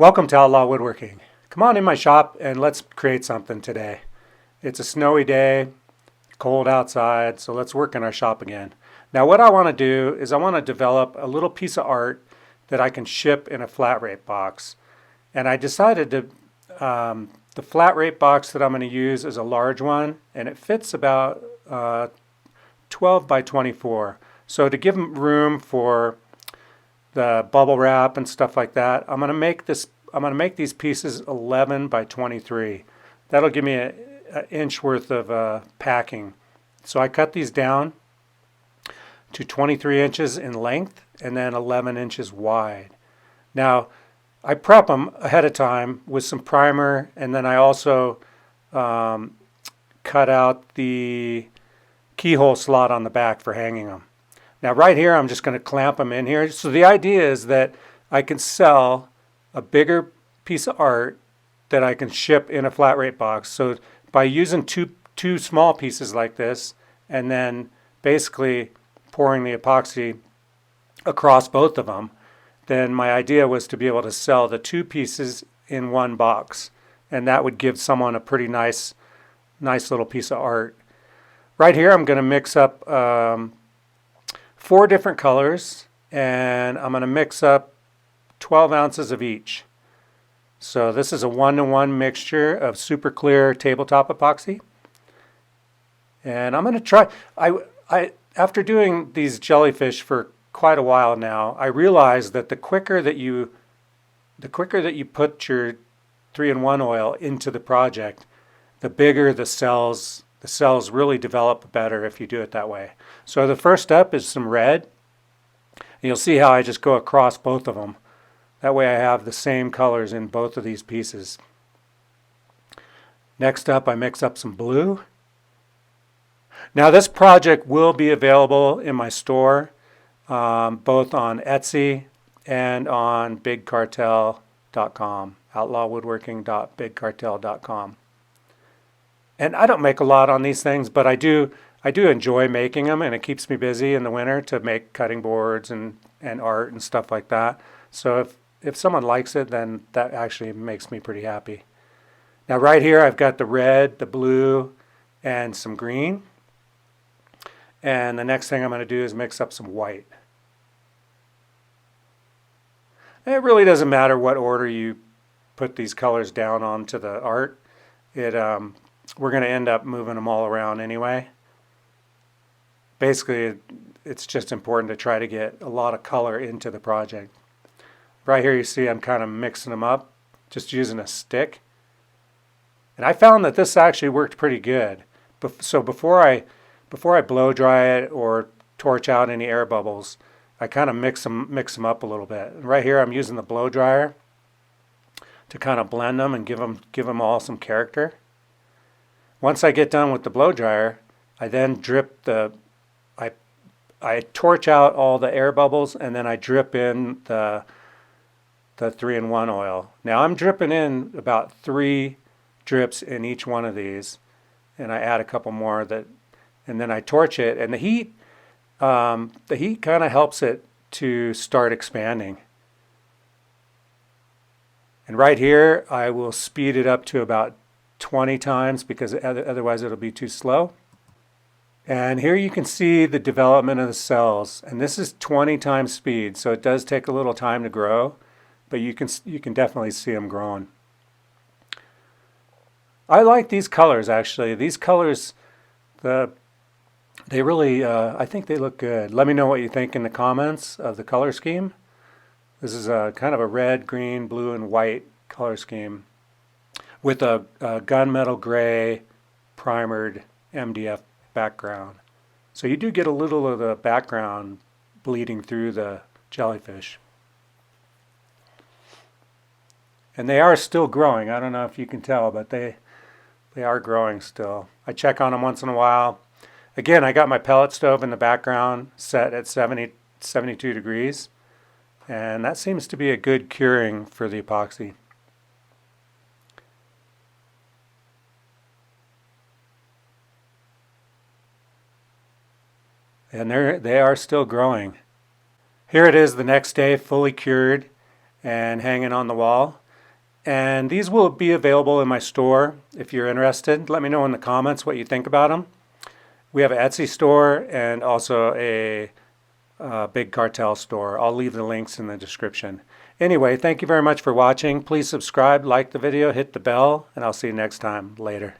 Welcome to Outlaw Woodworking. Come on in my shop and let's create something today. It's a snowy day, cold outside, so let's work in our shop again. Now what I want to do is I want to develop a little piece of art that I can ship in a flat rate box. And I decided to, the flat rate box that I'm going to use is a large one and it fits about 12 by 24. So to give room for the bubble wrap and stuff like that, I'm going to make these pieces 11 by 23. That'll give me an inch worth of packing. So I cut these down to 23 inches in length and then 11 inches wide. Now I prep them ahead of time with some primer, and then I also cut out the keyhole slot on the back for hanging them. Now right here I'm just going to clamp them in here. So the idea is that I can sell a bigger piece of art that I can ship in a flat rate box. So by using two small pieces like this and then basically pouring the epoxy across both of them, then my idea was to be able to sell the two pieces in one box, and that would give someone a pretty nice little piece of art. Right here I'm going to mix up 4 different colors, and I'm going to mix up 12 ounces of each. So this is a 1-to-1 mixture of super clear tabletop epoxy. And I'm going to try, after doing these jellyfish for quite a while now, I realized that the quicker that you put your 3-in-1 oil into the project, the bigger the cells really develop better if you do it that way. So the first step is some red. And you'll see how I just go across both of them. That way I have the same colors in both of these pieces. Next up, I mix up some blue. Now this project will be available in my store, both on Etsy and on bigcartel.com, outlawwoodworking.bigcartel.com. And I don't make a lot on these things, but I do enjoy making them, and it keeps me busy in the winter to make cutting boards and art and stuff like that. So if someone likes it, then that actually makes me pretty happy. Now right here I've got the red, the blue, and some green. And the next thing I'm going to do is mix up some white. And it really doesn't matter what order you put these colors down onto the art. We're going to end up moving them all around anyway. Basically, it's just important to try to get a lot of color into the project. Right here you see I'm kind of mixing them up, just using a stick. And I found that this actually worked pretty good. So before I blow dry it or torch out any air bubbles, I kind of mix them up a little bit. And right here I'm using the blow dryer to kind of blend them and give them all some character. Once I get done with the blow dryer, I then drip I torch out all the air bubbles, and then I drip in the 3-in-1 oil. Now I'm dripping in about 3 drips in each one of these, and I add a couple more and then I torch it, and the heat kind of helps it to start expanding. And right here I will speed it up to about 20 times because otherwise it'll be too slow. And here you can see the development of the cells, and this is 20 times speed, so it does take a little time to grow, but you can definitely see them growing. I like these colors actually. These colors, they really, I think they look good. Let me know what you think in the comments of the color scheme. This is kind of a red, green, blue, and white color scheme with a gunmetal gray primered MDF background. So you do get a little of the background bleeding through the jellyfish. And they are still growing. I don't know if you can tell, but they are growing still. I check on them once in a while. Again, I got my pellet stove in the background set at 72 degrees. And that seems to be a good curing for the epoxy. And they are still growing. Here it is the next day, fully cured and hanging on the wall. And these will be available in my store if you're interested. Let me know in the comments what you think about them. We have an Etsy store and also a Big Cartel store. I'll leave the links in the description. Anyway, thank you very much for watching. Please subscribe, like the video, hit the bell, and I'll see you next time. Later.